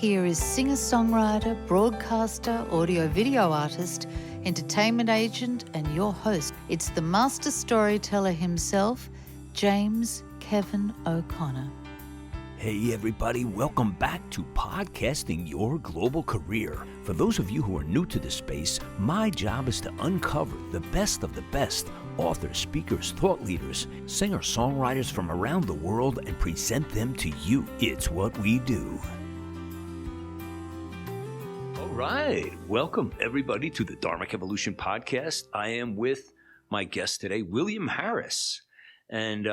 here is singer-songwriter, broadcaster, audio-video artist, entertainment agent, and your host. It's the master storyteller himself, James Kevin O'Connor. Hey everybody, welcome back to Podcasting Your Global Career. For those of you who are new to this space, my job is to uncover the best of the best authors, speakers, thought leaders, singer-songwriters from around the world and present them to you. It's what we do. All right, welcome everybody to the Dharmic Evolution Podcast. I am with my guest today, William Harris. And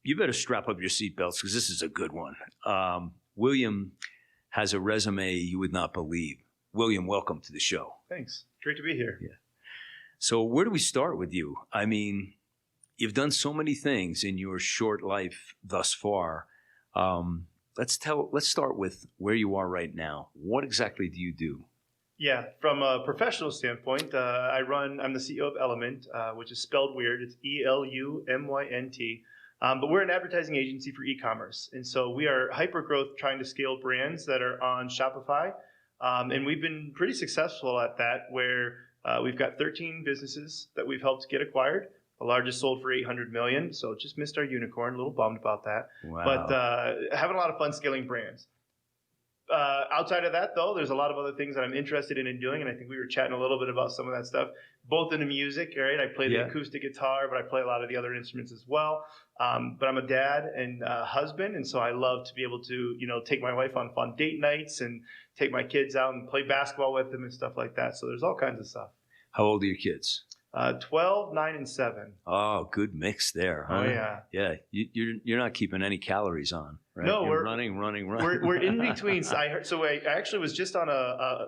you better strap up your seatbelts because this is a good one. William has a resume you would not believe. William, welcome to the show. Thanks. Great to be here. Yeah. So where do we start with you? I mean, you've done so many things in your short life thus far. Let's start with where you are right now. What exactly do you do? Yeah, from a professional standpoint, I'm the CEO of Elumynt, which is spelled weird. It's E-L-U-M-Y-N-T. But we're an advertising agency for e-commerce. And so we are hyper-growth trying to scale brands that are on Shopify. And we've been pretty successful at that, where we've got 13 businesses that we've helped get acquired. The largest sold for $800 million. So just missed our unicorn. A little bummed about that. Wow. But having a lot of fun scaling brands. Outside of that, though, there's a lot of other things that I'm interested in doing, and I think we were chatting a little bit about some of that stuff, both in the music, right? I play the acoustic guitar, but I play a lot of the other instruments as well. But I'm a dad and a husband, and so I love to be able to, take my wife on fun date nights and take my kids out and play basketball with them and stuff like that. So there's all kinds of stuff. How old are your kids? 12, 9, and 7. Oh, good mix there, huh? Oh, yeah. Yeah, you're not keeping any calories on, right? No, you're we're running. We're in between. I actually was just on a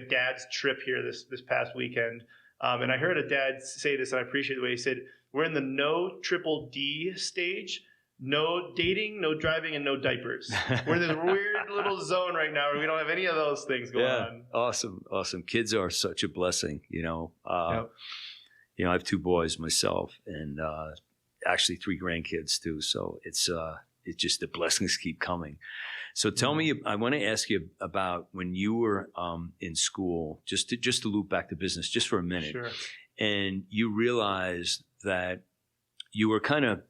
dad's trip here this past weekend, and I heard a dad say this, and I appreciate the way he said, "We're in the no triple D stage." No dating, no driving, and no diapers. We're in this weird little zone right now where we don't have any of those things going on. Awesome. Kids are such a blessing, Yep. I have 2 boys myself, and actually 3 grandkids too. So it's just the blessings keep coming. So tell me, I want to ask you about when you were in school, just to loop back to business, just for a minute. Sure. And you realized that you were kind of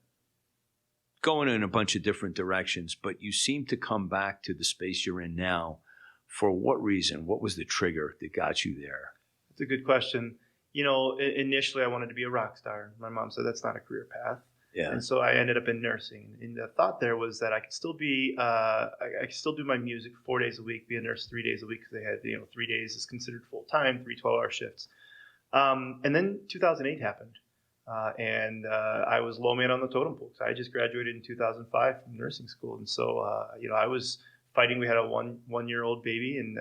going in a bunch of different directions, but you seem to come back to the space you're in now. For what reason? What was the trigger that got you there? That's a good question. Initially I wanted to be a rock star. My mom said that's not a career path. Yeah. And so I ended up in nursing. And the thought there was that I could still be, I could still do my music 4 days a week, be a nurse 3 days a week, because they had, 3 days is considered full time, 3 12-hour shifts. And then 2008 happened. And I was low man on the totem pole. I just graduated in 2005 from nursing school, and so I was fighting. We had a one-year-old baby, and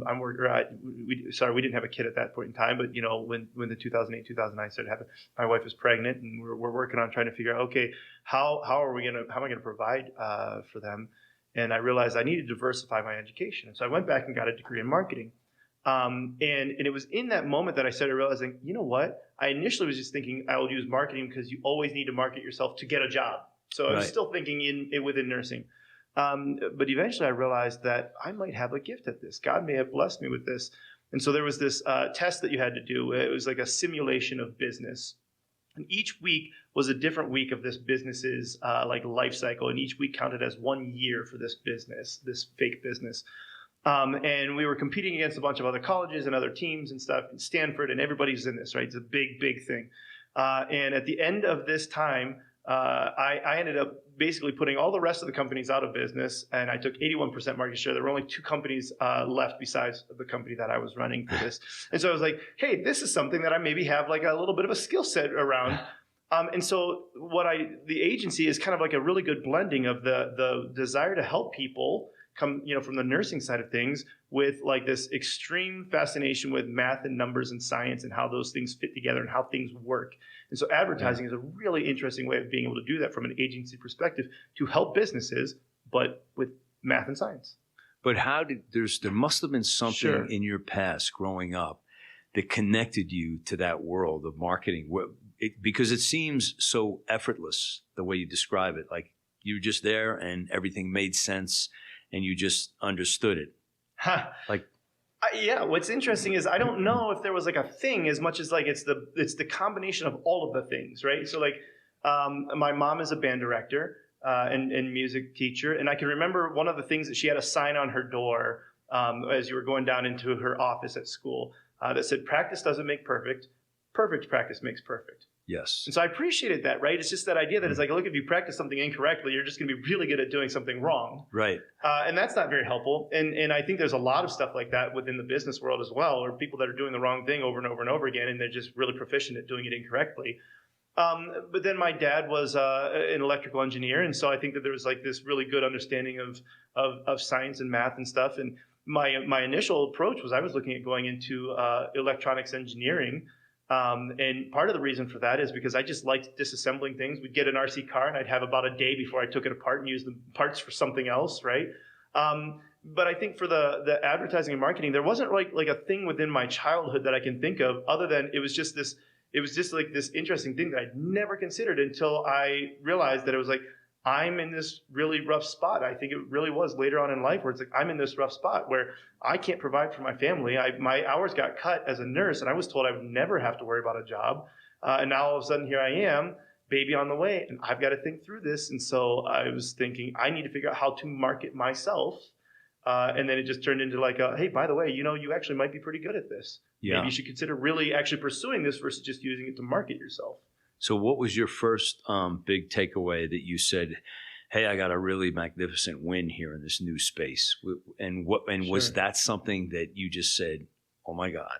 I'm working. We didn't have a kid at that point in time, but when the 2008-2009 started happening, my wife was pregnant, and we're working on trying to figure out, okay, how am I gonna provide for them? And I realized I needed to diversify my education, and so I went back and got a degree in marketing. And it was in that moment that I started realizing, you know what? I initially was just thinking I will use marketing because you always need to market yourself to get a job. So I was still thinking within nursing. But eventually I realized that I might have a gift at this. God may have blessed me with this. And so there was this test that you had to do. It was like a simulation of business. And each week was a different week of this business's life cycle. And each week counted as 1 year for this business, this fake business. And we were competing against a bunch of other colleges and other teams and stuff, and Stanford, and everybody's in this, right? It's a big, big thing. And at the end of this time, I ended up basically putting all the rest of the companies out of business, and I took 81% market share. There were only 2 companies left besides the company that I was running for this. And so I was like, hey, this is something that I maybe have like a little bit of a skill set around. And so the agency is kind of like a really good blending of the desire to help people come, from the nursing side of things, with like this extreme fascination with math and numbers and science and how those things fit together and how things work. And so advertising is a really interesting way of being able to do that from an agency perspective to help businesses, but with math and science. But there must have been something in your past growing up that connected you to that world of marketing, because it seems so effortless the way you describe it. Like you were just there and everything made sense and you just understood it? Like, yeah, what's interesting is I don't know if there was like a thing as much as like it's the combination of all of the things, right? So like my mom is a band director and music teacher, and I can remember one of the things that she had a sign on her door as you were going down into her office at school that said, "Practice doesn't make perfect. Perfect practice makes perfect." yes. And so I appreciated that, right? It's just that idea that it's like, look, if you practice something incorrectly, you're just going to be really good at doing something wrong. Right. And that's not very helpful. And I think there's a lot of stuff like that within the business world as well, or people that are doing the wrong thing over and over and over again, and they're just really proficient at doing it incorrectly. But then my dad was an electrical engineer, and so I think that there was like this really good understanding of science and math and stuff. And my initial approach was I was looking at going into electronics engineering. And part of the reason for that is because I just liked disassembling things. We'd get an RC car and I'd have about a day before I took it apart and use the parts for something else, right? But I think for the advertising and marketing, there wasn't like a thing within my childhood that I can think of other than it was just like this interesting thing that I'd never considered until I realized that it was like, I'm in this really rough spot. I think it really was later on in life where it's like, I'm in this rough spot where I can't provide for my family. My hours got cut as a nurse, and I was told I would never have to worry about a job. And now all of a sudden here I am, baby on the way, and I've got to think through this. And so I was thinking, I need to figure out how to market myself. And then it just turned into like, hey, by the way, you actually might be pretty good at this. Yeah. Maybe you should consider really actually pursuing this versus just using it to market yourself. So what was your first big takeaway that you said, hey, I got a really magnificent win here in this new space? And was that something that you just said, oh my God,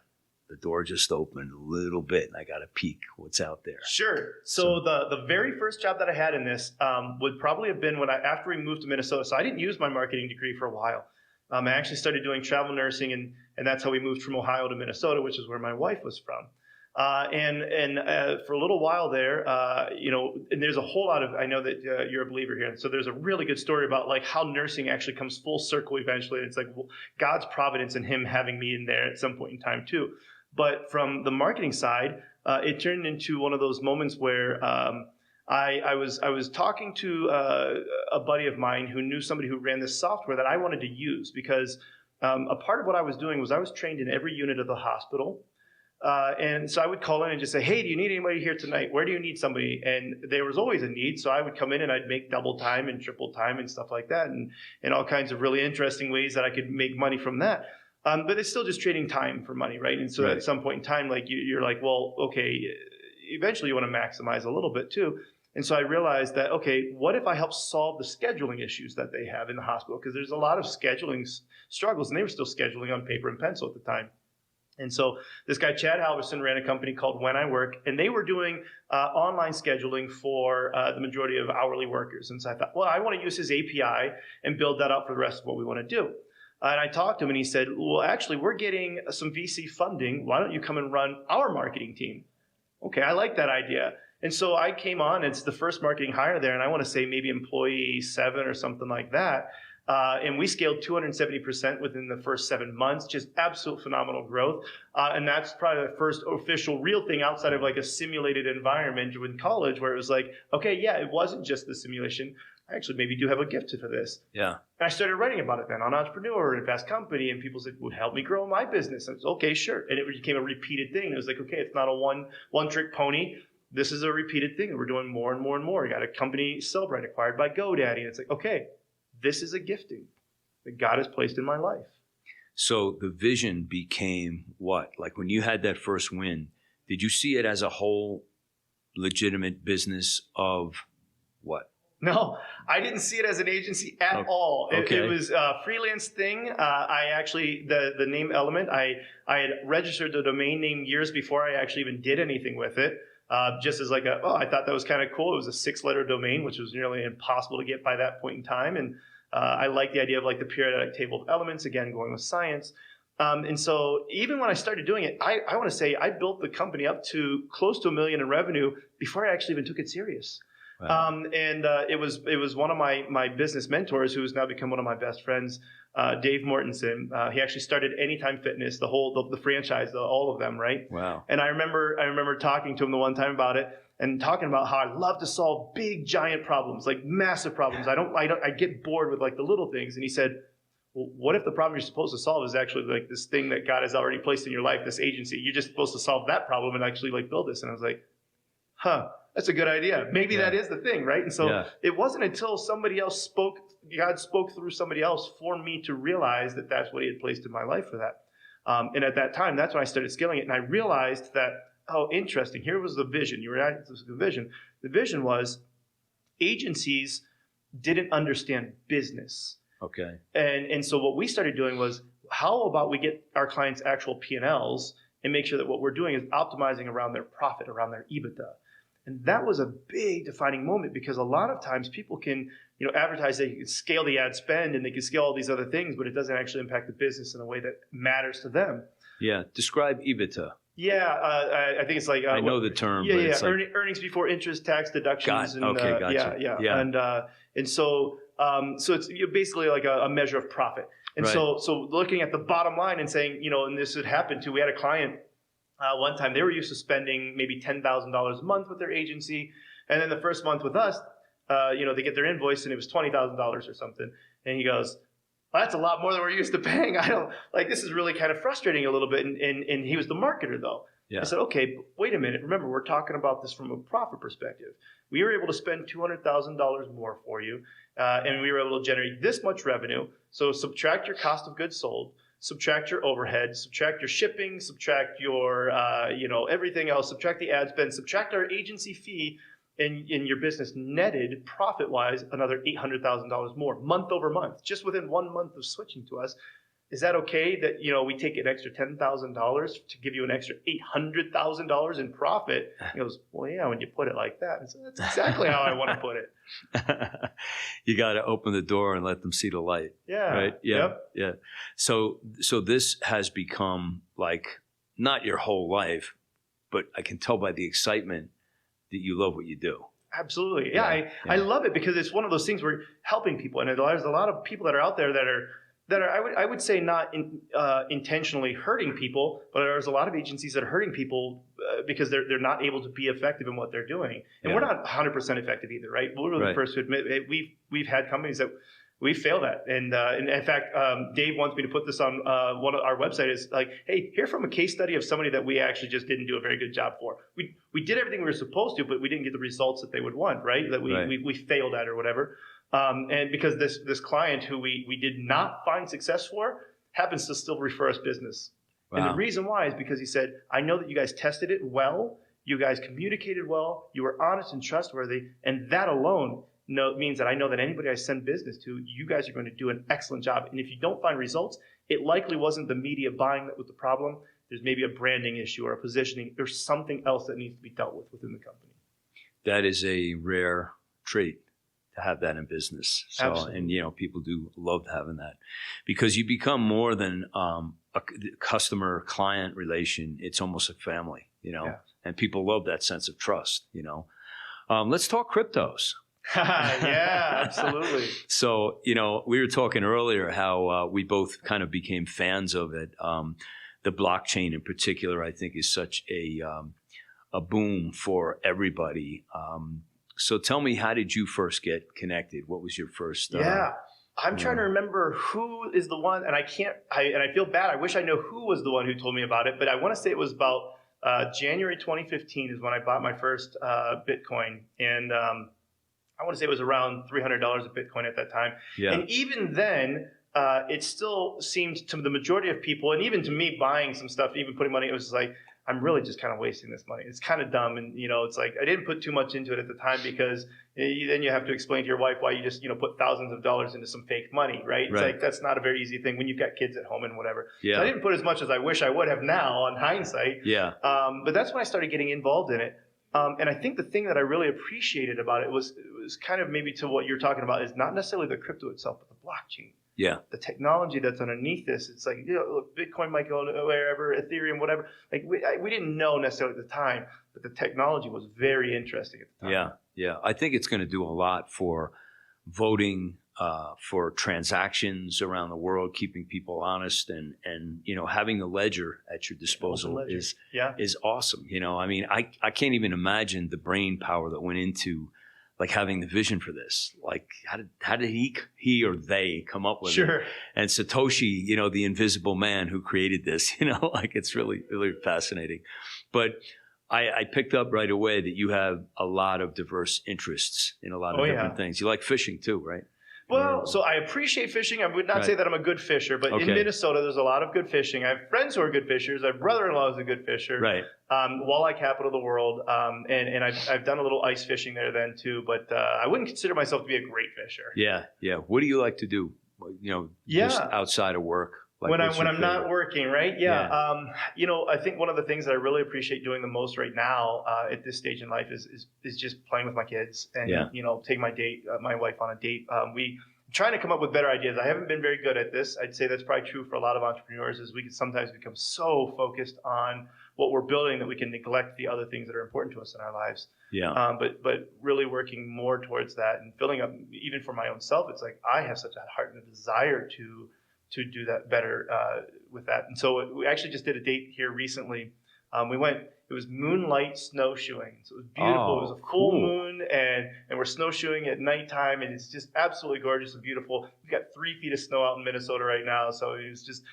the door just opened a little bit and I got to peek what's out there? Sure. So the very first job that I had in this would probably have been after we moved to Minnesota. So I didn't use my marketing degree for a while. I actually started doing travel nursing, and that's how we moved from Ohio to Minnesota, which is where my wife was from. And for a little while there, and there's a whole lot of, I know that you're a believer here. And so there's a really good story about like how nursing actually comes full circle eventually. And it's like God's providence and him having me in there at some point in time too. But from the marketing side, it turned into one of those moments where I was talking to a buddy of mine who knew somebody who ran this software that I wanted to use because a part of what I was doing was I was trained in every unit of the hospital. And so I would call in and just say, hey, do you need anybody here tonight? Where do you need somebody? And there was always a need. So I would come in and I'd make double time and triple time and stuff like that. And all kinds of really interesting ways that I could make money from that. But it's still just trading time for money, right? And so At some point in time, like you're like, well, okay, eventually you want to maximize a little bit too. And so I realized that, okay, what if I help solve the scheduling issues that they have in the hospital? Because there's a lot of scheduling struggles, and they were still scheduling on paper and pencil at the time. And so this guy, Chad Halverson, ran a company called When I Work, and they were doing online scheduling for the majority of hourly workers. And so I thought, well, I want to use his API and build that out for the rest of what we want to do. And I talked to him, and he said, well, actually, we're getting some VC funding. Why don't you come and run our marketing team? Okay, I like that idea. And so I came on. It's the first marketing hire there, and I want to say maybe employee 7 or something like that. And we scaled 270% within the first 7 months, just absolute phenomenal growth. And that's probably the first official real thing outside of like a simulated environment in college where it was like, okay, yeah, it wasn't just the simulation. I actually maybe do have a gift for this. Yeah. And I started writing about it then on Entrepreneur and Fast Company, and people said, well, help me grow my business. I was okay, sure. And it became a repeated thing. It was like, okay, it's not a one-trick pony. This is a repeated thing. And we're doing more and more and more. We got a company, Cellbrite, acquired by GoDaddy. And it's like, okay, this is a gifting that God has placed in my life. So the vision became what? Like when you had that first win, did you see it as a whole legitimate business of what? No, I didn't see it as an agency at all. It was a freelance thing. I actually, the name Elumynt, I had registered the domain name years before I actually even did anything with it. Just as like I thought that was kind of cool. It was a 6-letter domain, which was nearly impossible to get by that point in time. And I like the idea of like the periodic table of elements, again, going with science. And so even when I started doing it, I want to say I built the company up to close to $1 million in revenue before I actually even took it serious. Wow. It was one of my business mentors who has now become one of my best friends, Dave Mortensen. He actually started Anytime Fitness, the franchise, all of them, right? Wow. And I remember talking to him the one time about it, and talking about how I love to solve big, giant problems, like massive problems. I get bored with like the little things. And he said, well, what if the problem you're supposed to solve is actually like this thing that God has already placed in your life, this agency? You're just supposed to solve that problem and actually like build this. And I was like, that's a good idea. Maybe that is the thing, right? And so it wasn't until somebody else God spoke through somebody else for me to realize that that's what he had placed in my life for that. And at that time, that's when I started scaling it. And I realized that, oh, interesting. Here was the vision. You were at the vision. The vision was agencies didn't understand business. Okay. And so what we started doing was, how about we get our clients' actual PNLs and make sure that what we're doing is optimizing around their profit, around their EBITDA. And that was a big defining moment, because a lot of times people can, advertise, they can scale the ad spend and they can scale all these other things, but it doesn't actually impact the business in a way that matters to them. Yeah. Describe EBITDA. Yeah, I think it's like I know the term. Yeah, but yeah. It's like, Earnings before interest, tax deductions. Gotcha. Yeah. And so it's basically like a measure of profit. And so looking at the bottom line and saying, and this had happened too. We had a client one time. They were used to spending maybe $10,000 a month with their agency, and then the first month with us, they get their invoice and it was $20,000 or something. And he goes, well, that's a lot more than we're used to paying. This is really kind of frustrating a little bit. And he was the marketer though. Yeah. I said, okay, wait a minute. Remember, we're talking about this from a profit perspective. We were able to spend $200,000 more for you. And we were able to generate this much revenue. So subtract your cost of goods sold, subtract your overhead, subtract your shipping, subtract your, everything else, subtract the ad spend, subtract our agency fee, and your business netted profit-wise another $800,000 more month over month, just within 1 month of switching to us. Is that okay that, we take an extra $10,000 to give you an extra $800,000 in profit? He goes, well, yeah, when you put it like that. And so that's exactly how I want to put it. You got to open the door and let them see the light. Yeah. Right. Yeah. Yep. Yeah. So this has become like not your whole life, but I can tell by the excitement that you love what you do. Absolutely. Yeah. I love it because it's one of those things where helping people. And there's a lot of people that are out there that are I would say not intentionally hurting people, but there's a lot of agencies that are hurting people because they're not able to be effective in what they're doing. And we're not 100% effective either, right? We're the first to admit we've had companies that we failed at. And in fact, Dave wants me to put this on one of our website is like, hey, hear from a case study of somebody that we actually just didn't do a very good job for. We did everything we were supposed to, but we didn't get the results that they would want, right? That we failed at or whatever. And because this client who we did not find success for happens to still refer us business. Wow. And the reason why is because he said, I know that you guys tested it well, you guys communicated well, you were honest and trustworthy, and that alone means that I know that anybody I send business to, you guys are going to do an excellent job. And if you don't find results, it likely wasn't the media buying that was the problem. There's maybe a branding issue or a positioning. There's something else that needs to be dealt with within the company. That is a rare trait. To have that in business. So, absolutely. And, people do love having that because you become more than a customer-client relation. It's almost a family, and people love that sense of trust, Let's talk cryptos. Yeah, absolutely. So, we were talking earlier how we both kind of became fans of it. The blockchain in particular, I think, is such a boom for everybody. So tell me, how did you first get connected? What was your first? I'm trying to remember who is the one, and I feel bad. I wish I know who was the one who told me about it, but I want to say it was about January 2015 is when I bought my first Bitcoin, and I want to say it was around $300 a Bitcoin at that time. Yeah. And even then, it still seemed to the majority of people, and even to me buying some stuff, even putting money, it was like, I'm really just kind of wasting this money. It's kind of dumb. And, it's like I didn't put too much into it at the time because then you have to explain to your wife why you just, put thousands of dollars into some fake money, right? It's like that's not a very easy thing when you've got kids at home and whatever. Yeah. So I didn't put as much as I wish I would have now on hindsight. Yeah. But that's when I started getting involved in it. And I think the thing that I really appreciated about it was kind of maybe to what you're talking about is not necessarily the crypto itself, but the blockchain. Yeah, the technology that's underneath this, it's like, look, Bitcoin might go wherever, Ethereum, whatever. Like we didn't know necessarily at the time, but the technology was very interesting at the time. Yeah. I think it's going to do a lot for voting for transactions around the world, keeping people honest, and having the ledger at your disposal is awesome. I mean, I can't even imagine the brain power that went into like having the vision for this. Like how did he or they come up with it? And Satoshi, the invisible man who created this, like it's really, really fascinating. But I picked up right away that you have a lot of diverse interests in a lot of different things. You like fishing too, right? Well, so I appreciate fishing. I would not say that I'm a good fisher, but in Minnesota, there's a lot of good fishing. I have friends who are good fishers. My brother-in-law is a good fisher. Right. Walleye capital of the world. And I've done a little ice fishing there then too, but I wouldn't consider myself to be a great fisher. Yeah. Yeah. What do you like to do? Just outside of work? Like when I'm not working, right? Yeah. I think one of the things that I really appreciate doing the most right now at this stage in life is just playing with my kids and taking my wife on a date. We trying to come up with better ideas. I haven't been very good at this. I'd say that's probably true for a lot of entrepreneurs. Is we can sometimes become so focused on what we're building that we can neglect the other things that are important to us in our lives. Yeah. But really working more towards that and filling up, even for my own self. It's like I have such a heart and a desire to do that better with that. And so we actually just did a date here recently. It was moonlight snowshoeing. So it was beautiful. It was a full moon and we're snowshoeing at nighttime and it's just absolutely gorgeous and beautiful. We've got 3 feet of snow out in Minnesota right now. So it was just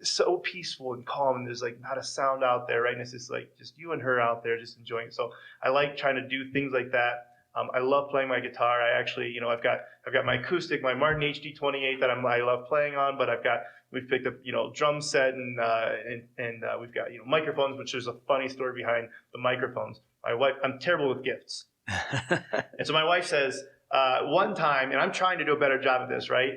so peaceful and calm and there's like not a sound out there, right? And it's just like just you and her out there just enjoying it. So I like trying to do things like that. I love playing my guitar. I actually, I've got my acoustic, my Martin HD28 that I love playing on, but we've picked up, drum set and we've got, microphones, which there's a funny story behind the microphones. My wife, I'm terrible with gifts. And so my wife says, one time, and I'm trying to do a better job of this, right?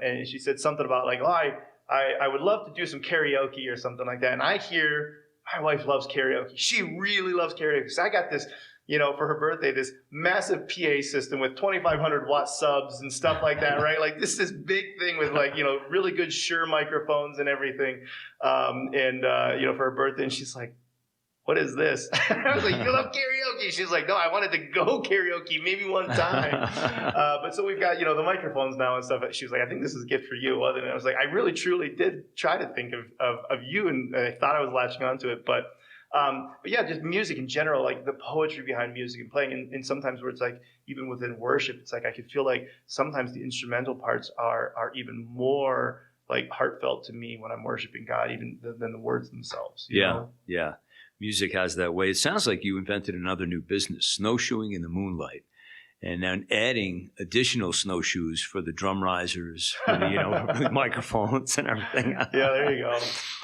And she said something about like, I would love to do some karaoke or something like that. And I hear my wife loves karaoke. She really loves karaoke. So I got this, for her birthday, this massive PA system with 2,500 watt subs and stuff like that, right? Like this big thing with like, really good Shure microphones and everything. For her birthday, and she's like, what is this? I was like, you love karaoke? She's like, no, I wanted to go karaoke maybe one time. But so we've got, the microphones now and stuff. She was like, I think this is a gift for you. And I was like, I really, truly did try to think of you. And I thought I was latching onto it. But yeah, just music in general, like the poetry behind music and playing. And sometimes where it's like, even within worship, it's like I could feel like sometimes the instrumental parts are even more like heartfelt to me when I'm worshiping God, even than the words themselves. You know? Yeah. Music has that way. It sounds like you invented another new business, snowshoeing in the moonlight, and then adding additional snowshoes for the drum risers, for the microphones and everything. Yeah, there you go.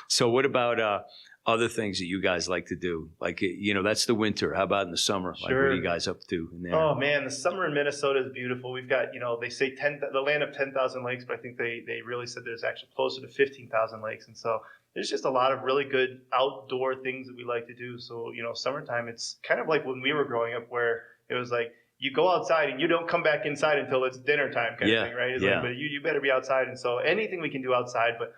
So what about other things that you guys like to do? Like, that's the winter. How about in the summer? Like, what are you guys up to in there? Oh, man, the summer in Minnesota is beautiful. We've got, they say the land of 10,000 lakes, but I think they really said there's actually closer to 15,000 lakes. And so there's just a lot of really good outdoor things that we like to do. So, summertime, it's kind of like when we were growing up where it was like you go outside and you don't come back inside until it's dinner time kind of thing, right? It's like, but you better be outside. And so anything we can do outside, but,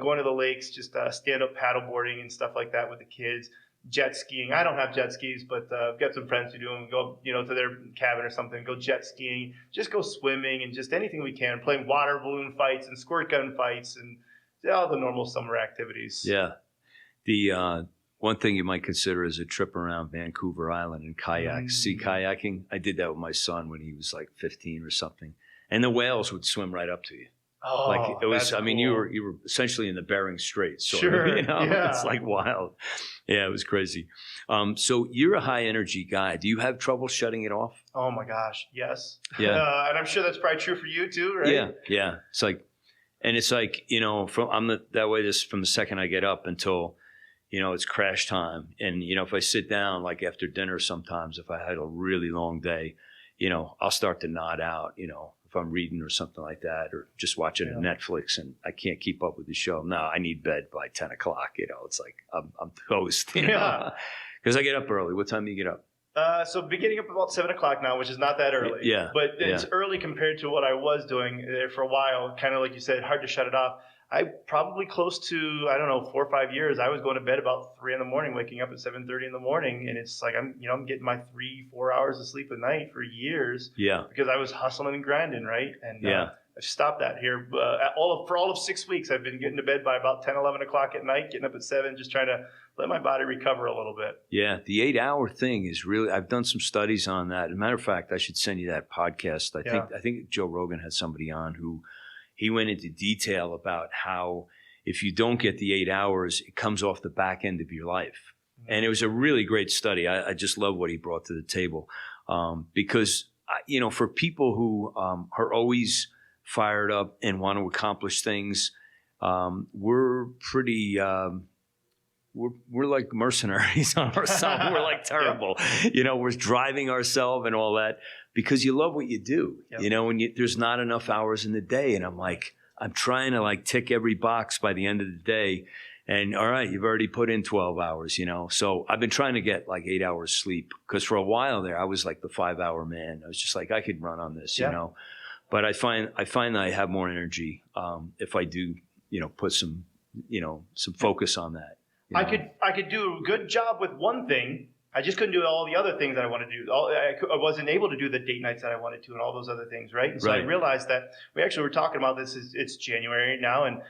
going to the lakes, just stand-up paddleboarding and stuff like that with the kids. Jet skiing. I don't have jet skis, but I've got some friends who do them. Go, to their cabin or something, go jet skiing, just go swimming and just anything we can. Playing water balloon fights and squirt gun fights and all the normal summer activities. Yeah. The one thing you might consider is a trip around Vancouver Island in kayaks, sea kayaking. I did that with my son when he was like 15 or something. And the whales would swim right up to you. Oh, like it was, cool. You were essentially in the Bering Straits. Sure. It's like wild. Yeah, it was crazy. So you're a high energy guy. Do you have trouble shutting it off? Oh my gosh. Yes. Yeah. And I'm sure that's probably true for you too, right? Yeah. It's like, that way this from the second I get up until, it's crash time. And, if I sit down, like after dinner, sometimes if I had a really long day, I'll start to nod out, if I'm reading or something like that, or just watching a Netflix and I can't keep up with the show. No, I need bed by 10 o'clock. It's like I'm toast. Because I get up early. What time do you get up? So beginning up about 7 o'clock now, which is not that early. Yeah. But it's early compared to what I was doing there for a while. Kind of like you said, hard to shut it off. I probably close to, I don't know, 4 or 5 years, I was going to bed about 3 a.m, waking up at 7:30 in the morning. And it's like, I'm getting my 3-4 hours of sleep a night for years. Yeah. Because I was hustling and grinding, right? And I've stopped that here. For all of 6 weeks, I've been getting to bed by about 10, 11 o'clock at night, getting up at 7, just trying to let my body recover a little bit. Yeah. The 8-hour thing is really, I've done some studies on that. As a matter of fact, I should send you that podcast. I think Joe Rogan had somebody on who, he went into detail about how if you don't get the 8 hours, it comes off the back end of your life. Mm-hmm. And it was a really great study. I just love what he brought to the table. Because, for people who are always fired up and want to accomplish things, we're pretty... We're like mercenaries on ourselves. We're like terrible. We're driving ourselves and all that because you love what you do, and there's not enough hours in the day. And I'm trying to tick every box by the end of the day. And all right, you've already put in 12 hours, So I've been trying to get 8 hours sleep because for a while there, I was like the 5-hour man. I was just like, I could run on this, But I find that I have more energy if I do, put some focus on that. I could do a good job with one thing. I just couldn't do all the other things that I want to do. I wasn't able to do the date nights that I wanted to and all those other things, right? And so I realized that we actually were talking about this. It's January now, and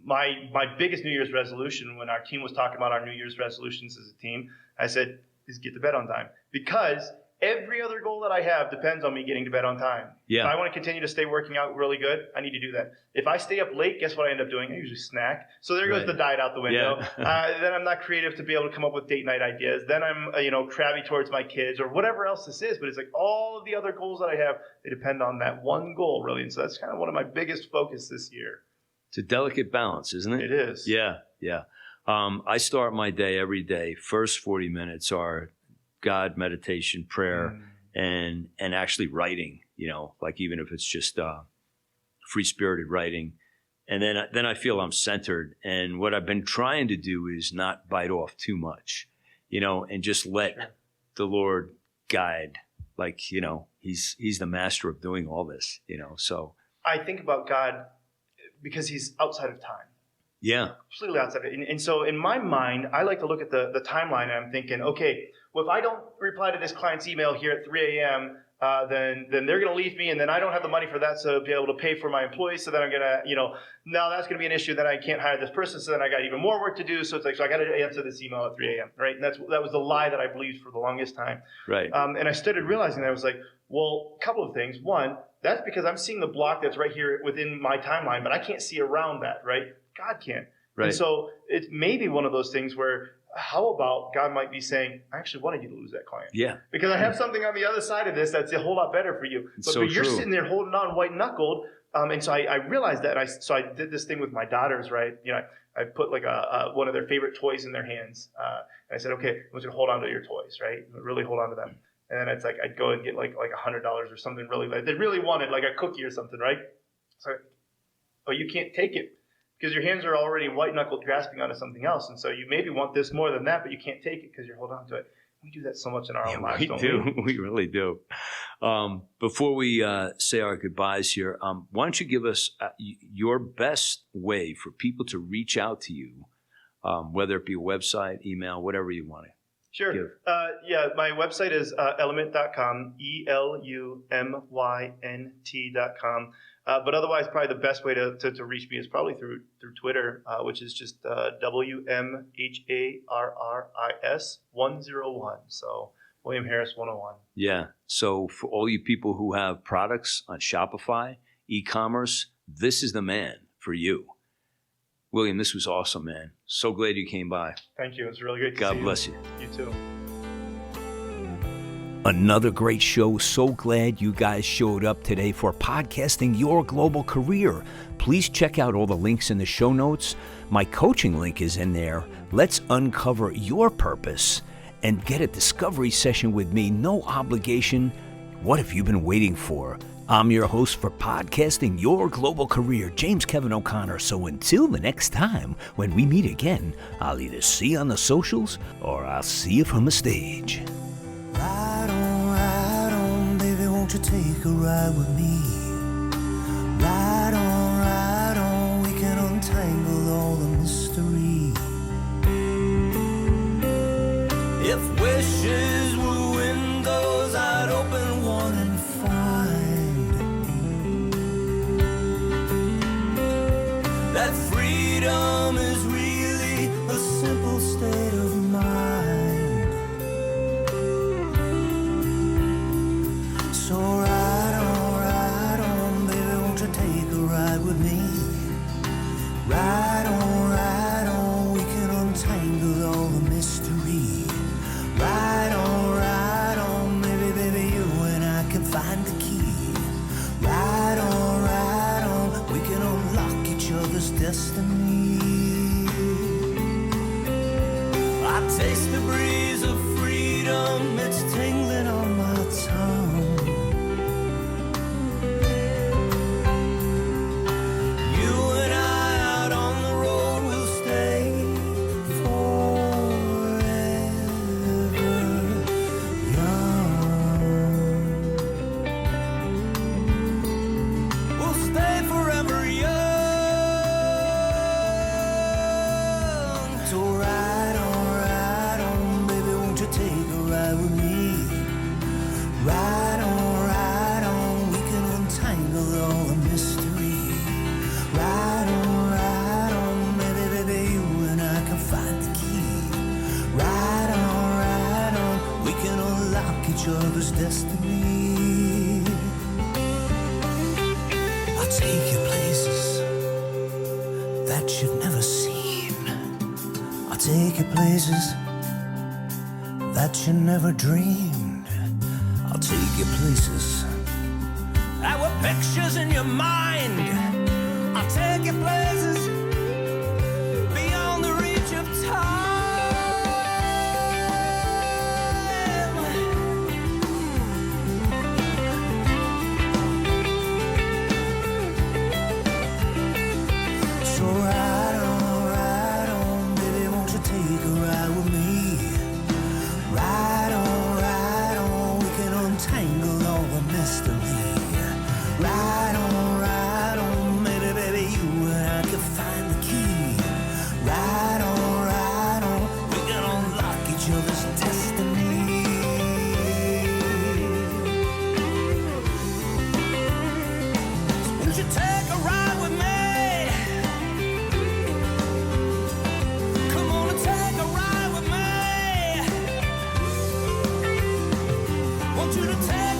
my biggest New Year's resolution when our team was talking about our New Year's resolutions as a team, I said, is get to bed on time. Because every other goal that I have depends on me getting to bed on time. Yeah. If I want to continue to stay working out really good, I need to do that. If I stay up late, guess what I end up doing? I usually snack. So there goes the diet out the window. Yeah. Then I'm not creative to be able to come up with date night ideas. Then I'm, crabby towards my kids or whatever else this is. But it's like all of the other goals that I have, they depend on that one goal, really. And so that's kind of one of my biggest focus this year. It's a delicate balance, isn't it? It is. Yeah. I start my day every day. First 40 minutes are God, meditation, prayer, and actually writing, even if it's just free-spirited writing. And then I feel I'm centered. And what I've been trying to do is not bite off too much, and just let the Lord guide. He's the master of doing all this, so. I think about God because he's outside of time. Yeah. Completely outside of it. And so in my mind, I like to look at the timeline and I'm thinking, okay, well, if I don't reply to this client's email here at 3 a.m., then they're going to leave me, and then I don't have the money for that to be able to pay for my employees. So then I'm going to, now that's going to be an issue. Then I can't hire this person. So then I got even more work to do. So it's like, so I got to answer this email at 3 a.m. Right? And that was the lie that I believed for the longest time. Right. And I started realizing that I was like, well, a couple of things. One, that's because I'm seeing the block that's right here within my timeline, but I can't see around that. Right? God can. Right. And so it's maybe one of those things where, how about God might be saying, I actually wanted you to lose that client. Yeah. Because I have something on the other side of this that's a whole lot better for you. But you're sitting there holding on white-knuckled. And so I realized that. So I did this thing with my daughters, right? I put one of their favorite toys in their hands. And I said, okay, I want you to hold on to your toys, right? Really hold on to them. And then it's like I'd go and get like $100 or something really. They really wanted like a cookie or something, right? So, you can't take it. Because your hands are already white-knuckled grasping onto something else. And so you maybe want this more than that, but you can't take it because you're holding on to it. We do that so much in our own lives, don't we? We really do. Before we say our goodbyes here, why don't you give us your best way for people to reach out to you, whether it be a website, email, whatever you want to. Sure. My website is elumynt.com, ELUMYNT.com. But otherwise, probably the best way to reach me is probably through Twitter, which is just WMHARRIS 101. So William Harris 101. Yeah. So for all you people who have products on Shopify, e-commerce, this is the man for you. William, this was awesome, man. So glad you came by. Thank you. It was really great to see you. God bless you. You too. Another great show. So glad you guys showed up today for Podcasting Your Global Career. Please check out all the links in the show notes. My coaching link is in there. Let's uncover your purpose and get a discovery session with me. No obligation. What have you been waiting for? I'm your host for Podcasting Your Global Career, James Kevin O'Connor. So until the next time when we meet again, I'll either see you on the socials or I'll see you from the stage. Ride on, baby, won't you take a ride with me? Ride on, we can each other's destiny. I'll take you places that you've never seen. I'll take you places that you never dreamed. I'll take you places that were pictures in your mind. I'll take you places beyond the reach of time. So ride on, baby, won't you take a ride with me? Ride on, we can untangle all the mystery. Ride on, maybe, baby, you and I can find the key. Ride on, we can unlock each other's destiny. So won't you take a ride with me? Come on and take a ride with me. Want you to take